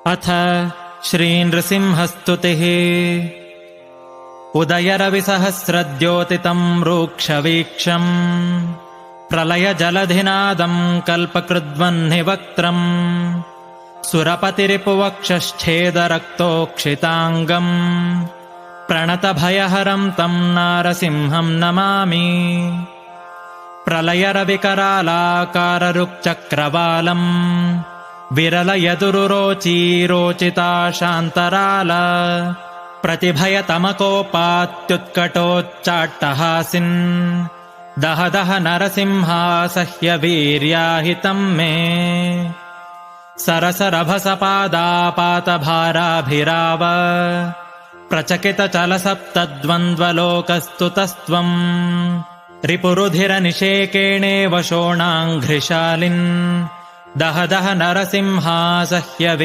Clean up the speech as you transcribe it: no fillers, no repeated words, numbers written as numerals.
अथ श्रीनृसिंहस्तुतिः। उदयरविसहस्रद्योतितं रूक्षवीक्षम् प्रलयजलधिनादम् कल्पकृद्वह्निवक्त्रम् सुरपतिरिपुवक्षश्छेदरक्तोक्षिताङ्गम् प्रणतभयहरम् तम् नारसिंहम् नमामि। प्रलयरविकरालाकाररुक्चक्रवालम् विरलयदुरुरोचीरोचिता शान्तराल प्रतिभयतमकोपात्युत्कटोच्चाट्टहासिन् दह दह नरसिंहासह्यवीर्याहितम् मे। सरसरभसपादापातभाराभिराव प्रचकितचलसप्तद्वन्द्वलोकस्तुतस्त्वम् रिपुरुधिरनिषेकेणेव शोणाङ्घ्रिशालिन् दह दह नरसिंहासह्य